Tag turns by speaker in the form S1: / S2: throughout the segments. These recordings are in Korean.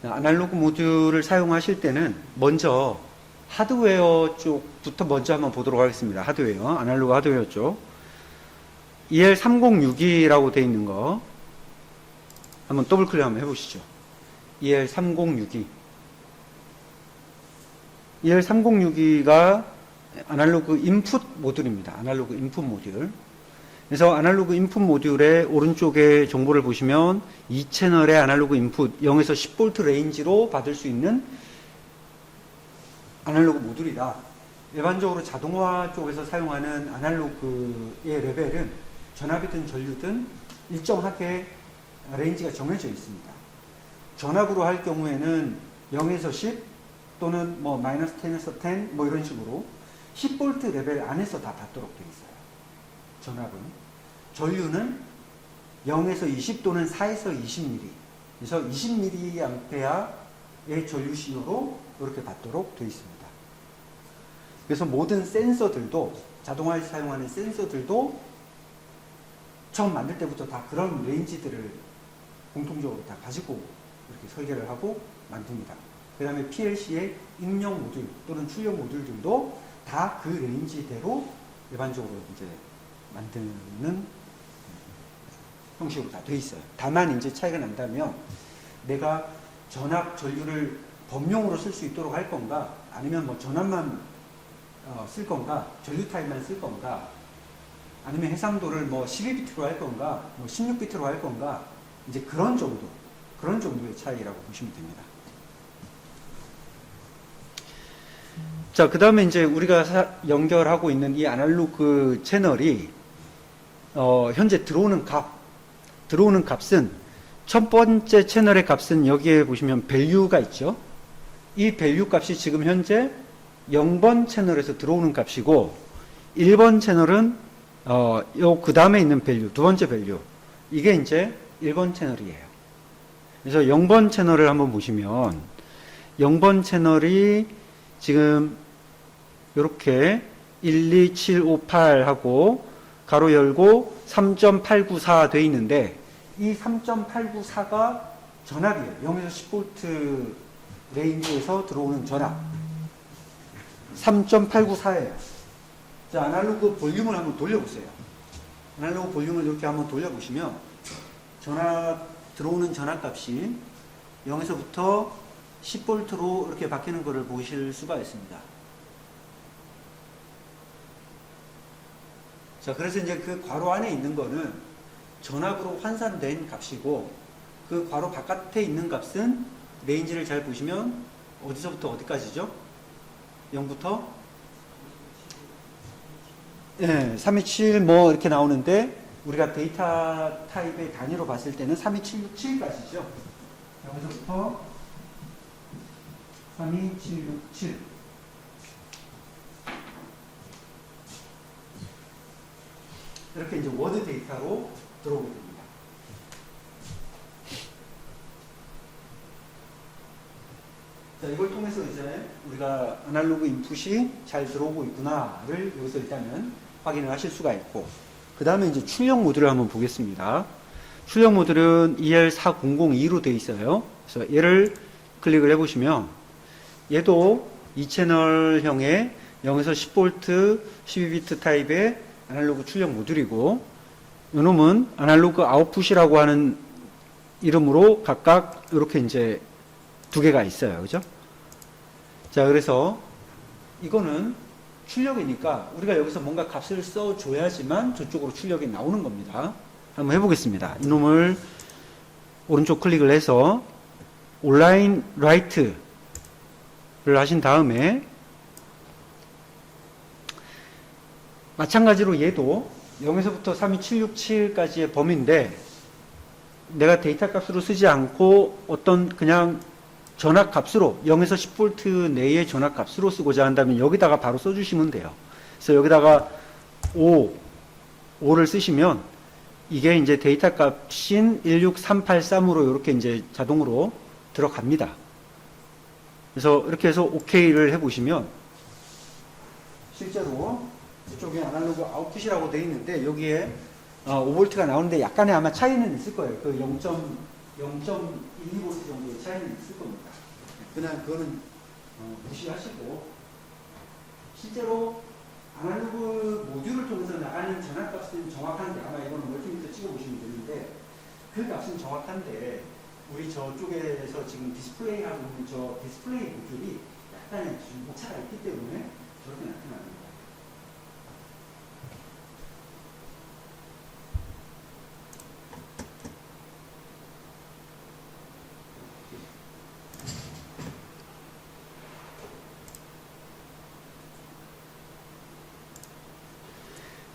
S1: 아날로그 모듈을 사용하실 때는 먼저 하드웨어 쪽부터 먼저 한번 보도록 하겠습니다. 하드웨어, 아날로그 하드웨어 쪽. EL3062라고 되어 있는 거 한번 더블 클릭 한번 해보시죠. EL3062. EL3062가 아날로그 인풋 모듈입니다. 아날로그 인풋 모듈. 그래서 아날로그 인풋 모듈의 오른쪽에 정보를 보시면 이 채널의 아날로그 인풋 0에서 10V 레인지로 받을 수 있는 아날로그 모듈이다. 일반적으로 자동화 쪽에서 사용하는 아날로그의 레벨은 전압이든 전류든 일정하게 레인지가 정해져 있습니다. 전압으로 할 경우에는 0에서 10 또는 뭐 마이너스 10에서 10 뭐 이런 식으로 10V 레벨 안에서 다 받도록 되어 있어요. 전압은. 전류는 0에서 20 또는 4에서 20mA. 그래서 20mA의 전류 신호로 이렇게 받도록 되어 있습니다. 그래서 모든 센서들도, 자동화에 사용하는 센서들도 처음 만들 때부터 다 그런 레인지들을 공통적으로 다 가지고 이렇게 설계를 하고 만듭니다. 그 다음에 PLC의 입력 모듈 또는 출력 모듈들도 다 그 레인지대로 일반적으로 이제 만드는 형식으로 다 돼 있어요. 다만 이제 차이가 난다면 내가 전압 전류를 범용으로 쓸 수 있도록 할 건가, 아니면 뭐 전압만 쓸 건가, 전류 타입만 쓸 건가, 아니면 해상도를 뭐 12비트로 할 건가, 뭐 16비트로 할 건가, 이제 그런 정도의 차이라고 보시면 됩니다. 자, 그 다음에 이제 우리가 연결하고 있는 이 아날로그 채널이 현재 들어오는 값은 첫 번째 채널의 값은 여기에 보시면 밸류가 있죠. 이 밸류 값이 지금 현재 0번 채널에서 들어오는 값이고 1번 채널은 요 그 다음에 있는 밸류, 두 번째 밸류, 이게 이제 1번 채널이에요. 그래서 0번 채널을 한번 보시면 0번 채널이 지금 이렇게 12758 하고 가로 열고 3.894 돼 있는데 이 3.894가 전압이에요. 0에서 10V 레인지에서 들어오는 전압 3.894예요. 자, 아날로그 볼륨을 한번 돌려보세요. 아날로그 볼륨을 이렇게 한번 돌려보시면 들어오는 전압 값이 0에서부터 10V로 이렇게 바뀌는 것을 보실 수가 있습니다. 자, 그래서 이제 그 괄호 안에 있는 거는 전압으로 환산된 값이고 그 괄호 바깥에 있는 값은 레인지를 잘 보시면 어디서부터 어디까지죠? 0부터 327 뭐 이렇게 나오는데 우리가 데이터 타입의 단위로 봤을 때는 32767까지죠. 여기서부터 32767 이렇게 이제 워드 데이터로 들어오게 됩니다. 자, 이걸 통해서 이제 우리가 아날로그 인풋이 잘 들어오고 있구나를 여기서 일단은 확인을 하실 수가 있고, 그 다음에 이제 출력 모듈을 한번 보겠습니다. 출력 모듈은 EL4002로 되어 있어요. 그래서 얘를 클릭을 해보시면 얘도 2채널형의 0에서 10V 12비트 타입의 아날로그 출력 모듈이고, 이놈은 아날로그 아웃풋이라고 하는 이름으로 각각 이렇게 이제 두 개가 있어요. 그죠? 자, 그래서 이거는 출력이니까 우리가 여기서 뭔가 값을 써줘야지만 저쪽으로 출력이 나오는 겁니다. 한번 해보겠습니다. 이놈을 오른쪽 클릭을 해서 온라인 라이트를 하신 다음에 마찬가지로 얘도 0에서부터 32767까지의 범위인데 내가 데이터 값으로 쓰지 않고 어떤 그냥 전압 값으로 0에서 10V 내의 전압 값으로 쓰고자 한다면 여기다가 바로 써주시면 돼요. 그래서 여기다가 5를 쓰시면 이게 이제 데이터 값인 16383으로 이렇게 이제 자동으로 들어갑니다. 그래서 이렇게 해서 OK를 해보시면 실제로 이쪽에 아날로그 아웃풋이라고 되어 있는데 여기에 5V가 나오는데 약간의 아마 차이는 있을 거예요. 그 0.12V 정도의 차이는 있을 겁니다. 그냥 그거는 무시하시고, 실제로 아날로그 모듈을 통해서 나가는 전압값은 정확한데, 아마 이거는 멀티미터 찍어보시면 되는데, 그 값은 정확한데, 우리 저쪽에서 지금 디스플레이 하고 있는 저 디스플레이 모듈이 약간의 오차가 있기 때문에 저렇게 나타납니다.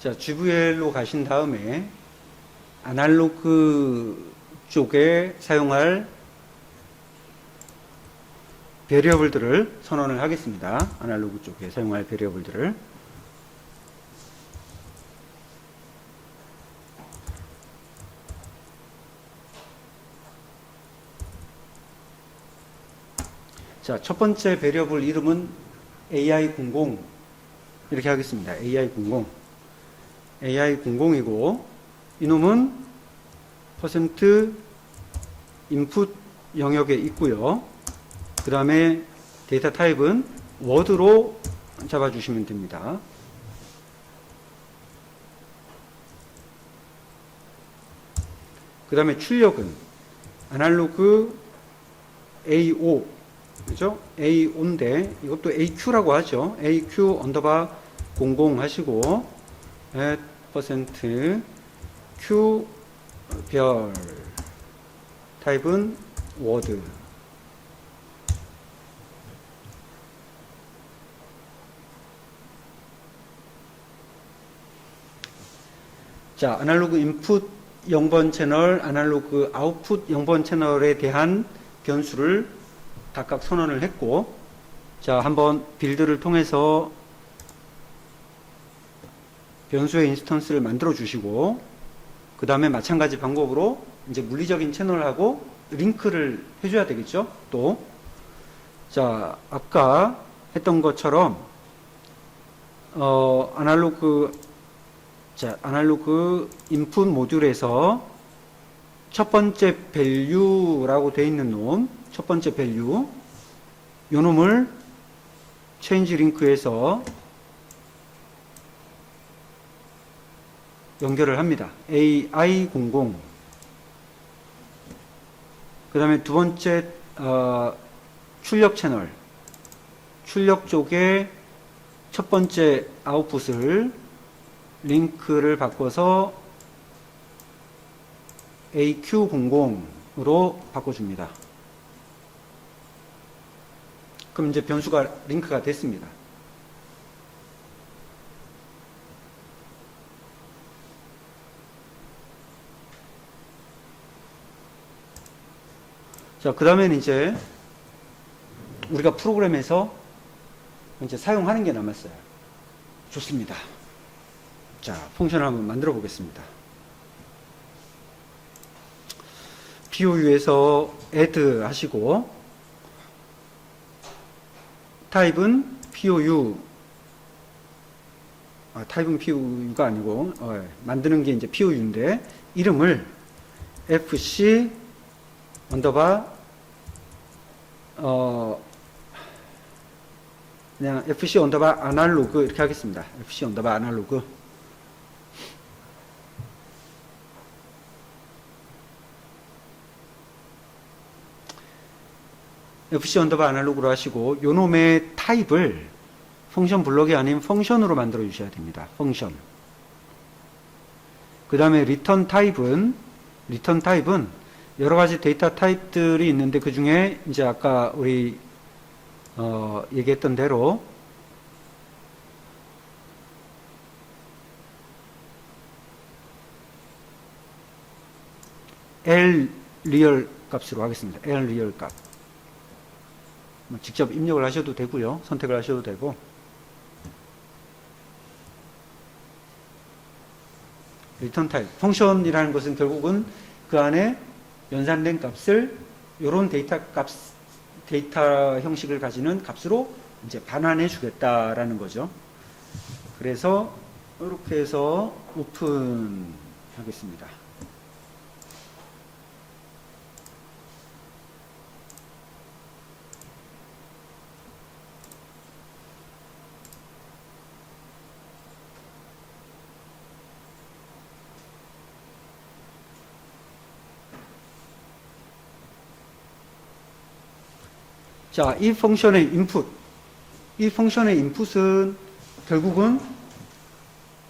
S1: 자, GVL로 가신 다음에 아날로그 쪽에 사용할 베리어블들을 선언을 하겠습니다. 아날로그 쪽에 사용할 베리어블들을. 자, 첫 번째 베리어블 이름은 AI00 이렇게 하겠습니다. AI00. AI00이고 이놈은 퍼센트 인풋 영역에 있고요. 그 다음에 데이터 타입은 워드로 잡아주시면 됩니다. 그 다음에 출력은 아날로그 A5 그죠? A5인데 이것도 AQ라고 하죠. AQ 언더바 00 하시고 %, Q 별 타입은 워드. 자, 아날로그 인풋 0번 채널, 아날로그 아웃풋 0번 채널에 대한 변수를 각각 선언을 했고, 자, 한번 빌드를 통해서 변수의 인스턴스를 만들어 주시고, 그 다음에 마찬가지 방법으로 이제 물리적인 채널하고 링크를 해줘야 되겠죠? 또. 자, 아까 했던 것처럼, 아날로그 인풋 모듈에서 첫 번째 value라고 되어 있는 놈, 첫 번째 value, 요 놈을 change link에서 연결을 합니다. AI00. 그 다음에 두 번째, 출력 채널. 출력 쪽에 첫 번째 아웃풋을 링크를 바꿔서 AQ00으로 바꿔줍니다. 그럼 이제 변수가 링크가 됐습니다. 자, 그 다음에는 이제 우리가 프로그램에서 이제 사용하는 게 남았어요. 좋습니다. 자, 펑션을 한번 만들어 보겠습니다. POU에서 add 하시고, 타입은 POU, 타입은 POU가 아니고, 만드는 게 이제 POU인데, 이름을 FC 언더바 그냥 FC 언더바 아날로그 이렇게 하겠습니다. FC 언더바 아날로그. FC 언더바 아날로그로 하시고 요 놈의 타입을 펑션 블럭이 아닌 펑션으로 만들어 주셔야 됩니다. 펑션. 그 다음에 리턴 타입은 여러 가지 데이터 타입들이 있는데 그 중에 이제 아까 우리 얘기했던 대로 L 리얼 값으로 하겠습니다. L 리얼 값. 직접 입력을 하셔도 되고요. 선택을 하셔도 되고. 리턴 타입. 펑션이라는 것은 결국은 그 안에 연산된 값을 이런 데이터 형식을 가지는 값으로 이제 반환해 주겠다라는 거죠. 그래서 이렇게 해서 오픈 하겠습니다. 자, 이 펑션의 인풋. 이 펑션의 인풋은 결국은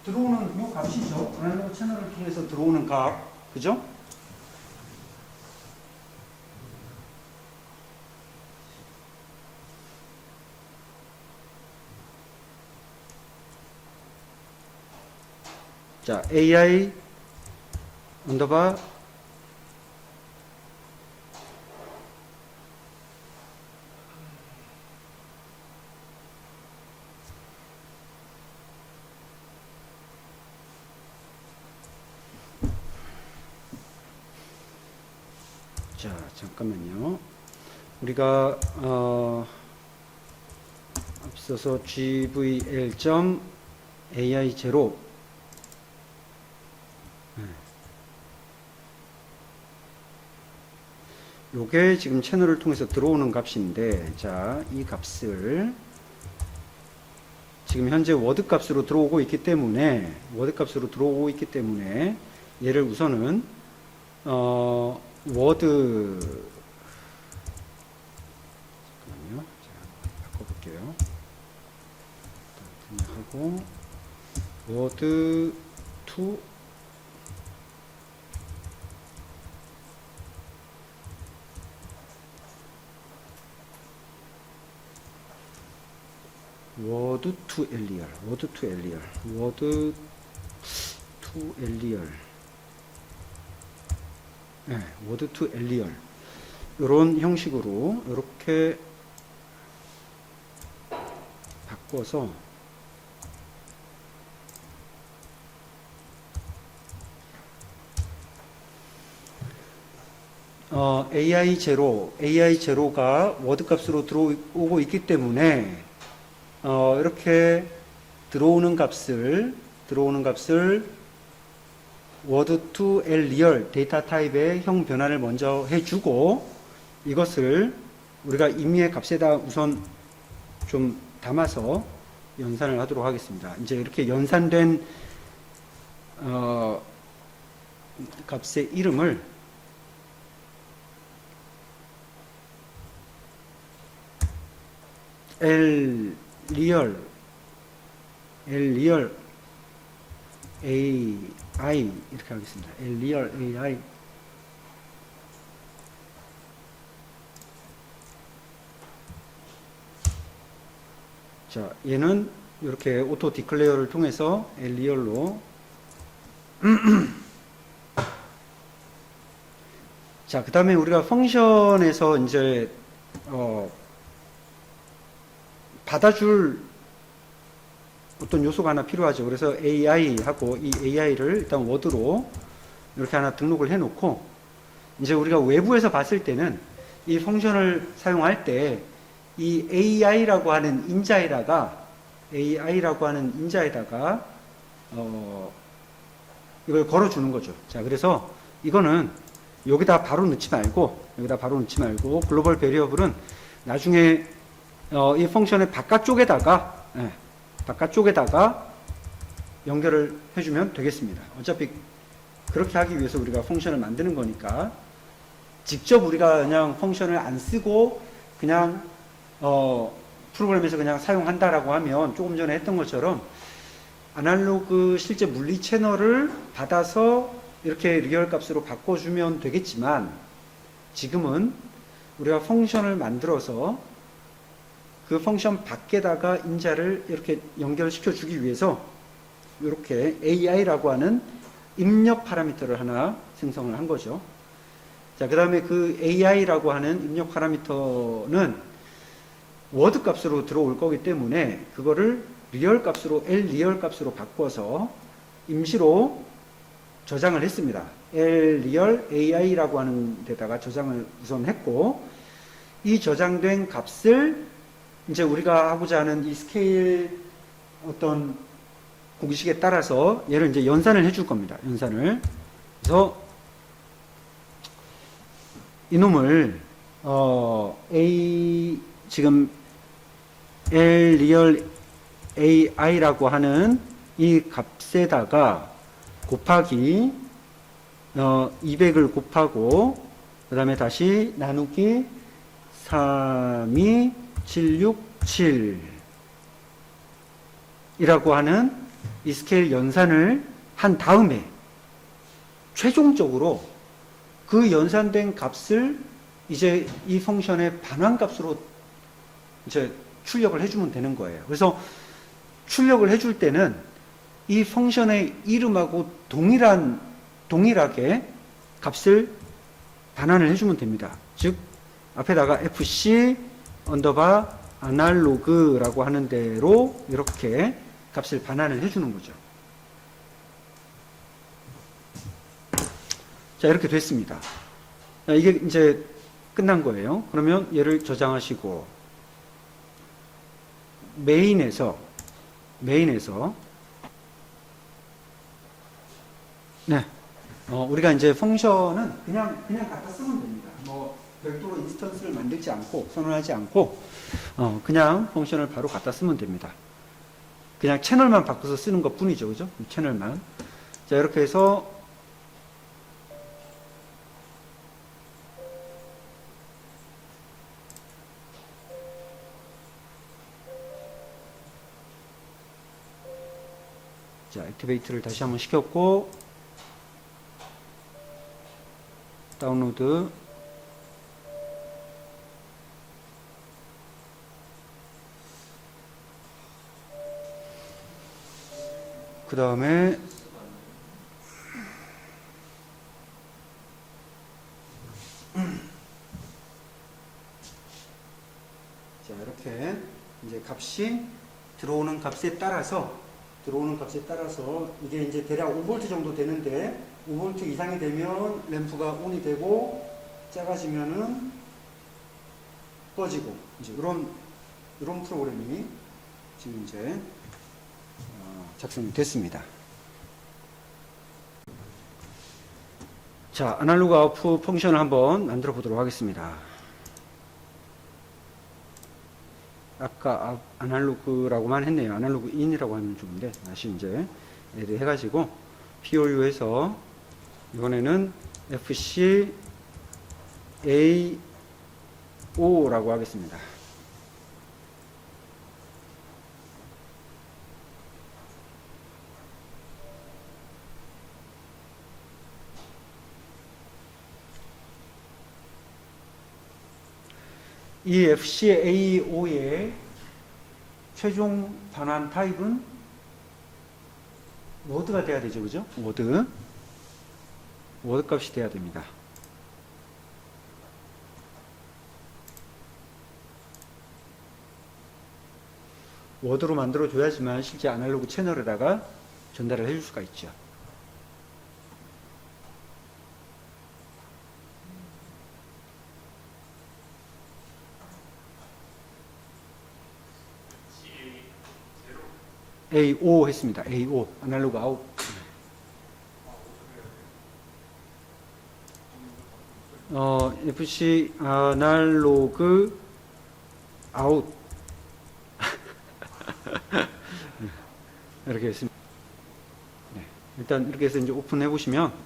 S1: 들어오는 이 값이죠. 아날로그 채널을 통해서 들어오는 값. 그죠? 자, AI 언더바 자, 잠깐만요. 우리가 앞서서 gvl.ai0 요게 지금 채널을 통해서 들어오는 값인데, 자, 이 값을 지금 현재 워드 값으로 들어오고 있기 때문에 얘를 우선은 워드 잠깐만요. 자, 바꿔볼게요. 하고 워드 투 워드 투 엘리얼 네, 워드 투 엘리얼 이런 형식으로 이렇게 바꿔서 AI0가 워드 값으로 들어오고 있기 때문에 이렇게 들어오는 값을 word to real 데이터 타입의 형 변환을 먼저 해주고, 이것을 우리가 임의의 값에다 우선 좀 담아서 연산을 하도록 하겠습니다. 이제 이렇게 연산된 값의 이름을 real AI 이렇게 하겠습니다. real AI 자, 얘는 이렇게 오토 디클레어를 통해서 real로 자, 그 다음에 우리가 펑션에서 이제 받아줄 어떤 요소가 하나 필요하죠. 그래서 AI하고 이 AI를 일단 워드로 이렇게 하나 등록을 해 놓고, 이제 우리가 외부에서 봤을 때는 이 펑션을 사용할 때 이 AI라고 하는 인자에다가 이걸 걸어주는 거죠. 자, 그래서 이거는 여기다 바로 넣지 말고 글로벌 베리어블은 나중에 이 펑션의 바깥쪽에다가 연결을 해주면 되겠습니다. 어차피 그렇게 하기 위해서 우리가 펑션을 만드는 거니까, 직접 우리가 그냥 펑션을 안 쓰고 그냥 프로그램에서 그냥 사용한다라고 하면 조금 전에 했던 것처럼 아날로그 실제 물리 채널을 받아서 이렇게 리얼 값으로 바꿔주면 되겠지만, 지금은 우리가 펑션을 만들어서 그 펑션 밖에다가 인자를 이렇게 연결시켜 주기 위해서 이렇게 AI라고 하는 입력 파라미터를 하나 생성을 한 거죠. 자, 그 다음에 그 AI라고 하는 입력 파라미터는 워드 값으로 들어올 거기 때문에 그거를 리얼 값으로 리얼 값으로 바꿔서 임시로 저장을 했습니다. real AI라고 하는 데다가 저장을 우선 했고, 이 저장된 값을 이제 우리가 하고자 하는 이 스케일 어떤 공식에 따라서 얘를 이제 연산을 해줄 겁니다. 연산을. 그래서 이놈을 지금 real AI라고 하는 이 값에다가 곱하기 200을 곱하고 그 다음에 다시 나누기 32767 이라고 하는 이 스케일 연산을 한 다음에 최종적으로 그 연산된 값을 이제 이 펑션의 반환값으로 이제 출력을 해주면 되는 거예요. 그래서 출력을 해줄 때는 이 펑션의 이름하고 동일하게 값을 반환을 해주면 됩니다. 즉 앞에다가 fc 언더바 아날로그라고 하는 대로 이렇게 값을 반환을 해주는 거죠. 자, 이렇게 됐습니다. 자, 이게 이제 끝난 거예요. 그러면 얘를 저장하시고 메인에서 네, 우리가 이제 펑션은 그냥 갖다 쓰면 됩니다. 뭐 별도로 인스턴스를 만들지 않고 선언하지 않고 그냥 펑션을 바로 갖다 쓰면 됩니다. 그냥 채널만 바꿔서 쓰는 것 뿐이죠, 그죠? 채널만. 자, 이렇게 해서 자, 액티베이트를 다시 한번 시켰고 다운로드 그 다음에 자, 이렇게 이제 값이 들어오는 값에 따라서 이게 이제 대략 5V 정도 되는데 5V 이상이 되면 램프가 ON이 되고 작아지면은 꺼지고 이제 이런 프로그램이 지금 이제 작성이 됐습니다. 자, 아날로그 아웃풋 펑션을 한번 만들어 보도록 하겠습니다. 아까 아날로그라고만 했네요. 아날로그 인이라고 하면 좋은데 다시 이제 얘를 해가지고 POU에서 이번에는 FC AO라고 하겠습니다. 이 FCAO의 최종 반환 타입은 워드가 돼야 되죠, 그죠? 워드 값이 돼야 됩니다. 워드로 만들어 줘야지만 실제 아날로그 채널에다가 전달을 해줄 수가 있죠. AO 했습니다. AO 아날로그 아웃. FC 아날로그 아웃 이렇게 했습니다. 네, 일단 이렇게 해서 이제 오픈해 보시면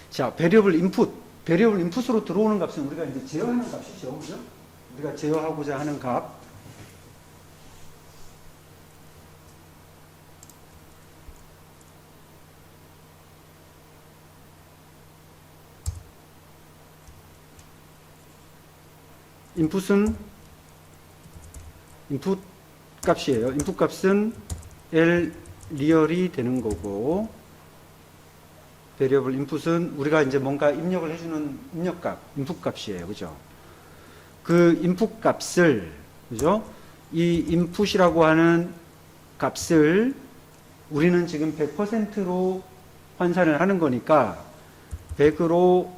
S1: 자, 베리어블 인풋으로 들어오는 값은 우리가 이제 제어하는 값이죠. 그죠? 우리가 제어하고자 하는 값. 인풋은 인풋 값이에요. 인풋 값은 L 리얼이 되는 거고, 베리어블 인풋은 우리가 이제 뭔가 입력을 해주는 입력값, 인풋 값이에요. 그죠? 그 인풋 값을, 그죠? 이 인풋이라고 하는 값을 우리는 지금 100%로 환산을 하는 거니까 100으로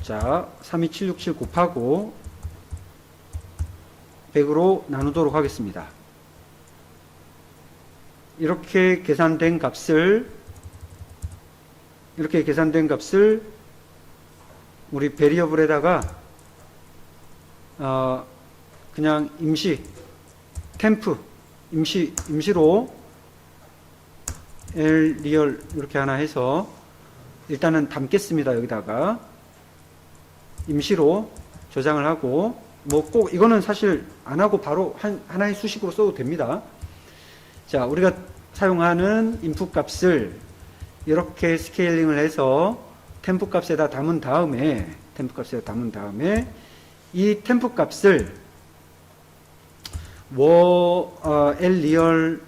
S1: 자, 32767 곱하고 100으로 나누도록 하겠습니다. 이렇게 계산된 값을 우리 베리어블에다가 그냥 임시로 L 리얼 이렇게 하나 해서 일단은 담겠습니다. 여기다가 임시로 저장을 하고, 뭐 꼭 이거는 사실 안 하고 바로 하나의 수식으로 써도 됩니다. 자, 우리가 사용하는 인풋 값을 이렇게 스케일링을 해서 템프 값에다 담은 다음에 이 템프 값을 L 리얼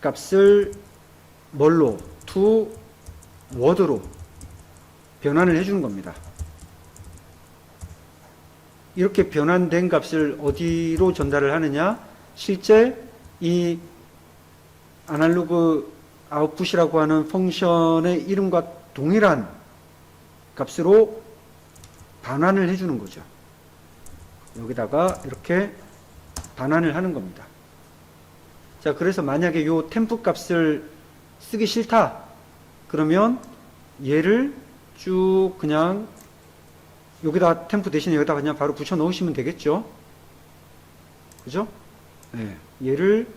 S1: 값을 뭘로? to word로 변환을 해주는 겁니다. 이렇게 변환된 값을 어디로 전달을 하느냐? 실제 이 아날로그 아웃풋이라고 하는 펑션의 이름과 동일한 값으로 반환을 해주는 거죠. 여기다가 이렇게 반환을 하는 겁니다. 자, 그래서 만약에 요 템프 값을 쓰기 싫다 그러면 얘를 쭉 그냥 여기다 템프 대신에 여기다 그냥 바로 붙여 넣으시면 되겠죠. 그죠? 네. 얘를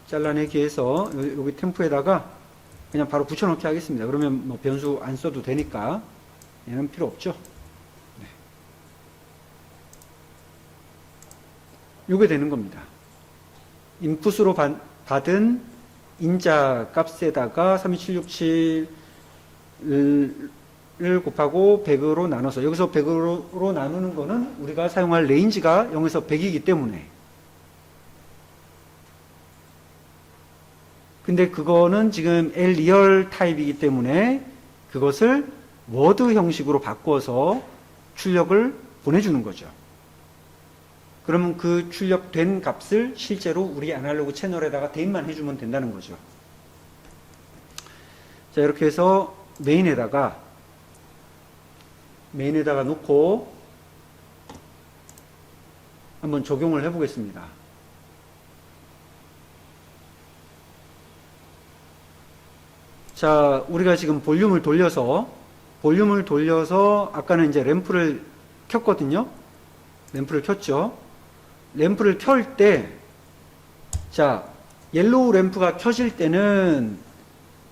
S1: 잘라내기 위해서 여기 템프에다가 그냥 바로 붙여 넣기 하겠습니다. 그러면 뭐 변수 안 써도 되니까 얘는 필요 없죠. 네. 요게 되는 겁니다. 인풋으로 받은 인자 값에다가 32767을 곱하고 100으로 나눠서, 여기서 100으로 나누는 거는 우리가 사용할 레인지가 0에서 100이기 때문에, 근데 그거는 지금 L 리얼 타입이기 때문에 그것을 워드 형식으로 바꿔서 출력을 보내주는 거죠. 그러면 그 출력된 값을 실제로 우리 아날로그 채널에다가 대입만 해주면 된다는 거죠. 자, 이렇게 해서 메인에다가 놓고 한번 적용을 해보겠습니다. 자, 우리가 지금 볼륨을 돌려서 아까는 이제 램프를 켰거든요. 램프를 켰죠. 램프를 켤 때, 자, 옐로우 램프가 켜질 때는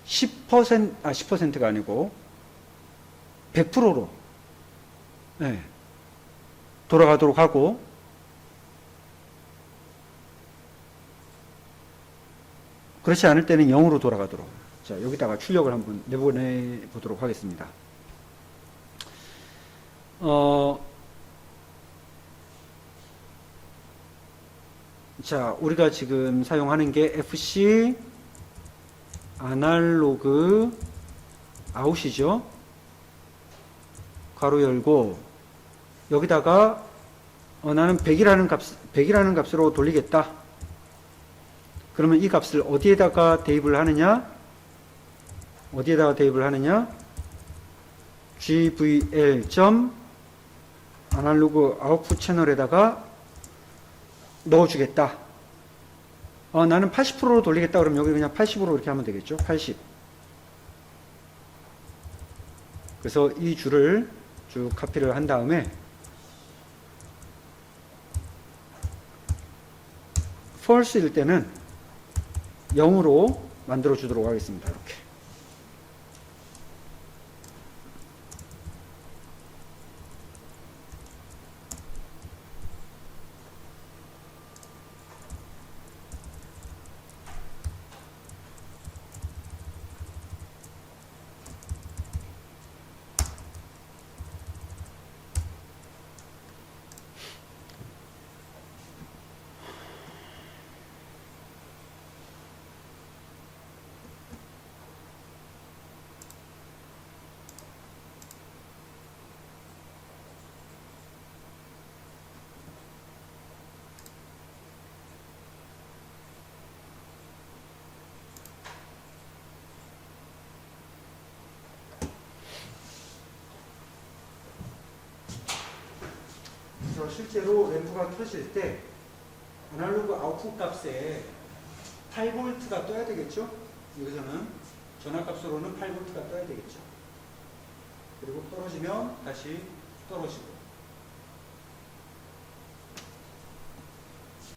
S1: 10%가 아니고 100%로 네, 돌아가도록 하고, 그렇지 않을 때는 0으로 돌아가도록. 자, 여기다가 출력을 한번 내보내 보도록 하겠습니다. 자, 우리가 지금 사용하는 게 FC 아날로그 아웃이죠. 가로 열고, 여기다가 나는 100이라는 값으로 돌리겠다. 그러면 이 값을 어디에다가 대입을 하느냐? gvl. 아날로그 아웃풋 채널에다가 넣어주겠다. 나는 80%로 돌리겠다. 그러면 여기 그냥 80으로 이렇게 하면 되겠죠. 80. 그래서 이 줄을 쭉 카피를 한 다음에 false일 때는 0으로 만들어 주도록 하겠습니다. 이렇게. 실제로 램프가 켜질 때 아날로그 아웃풋 값에 8V가 떠야 되겠죠? 여기서는 전압값으로는 8V가 떠야 되겠죠. 그리고 떨어지면 다시 떨어지고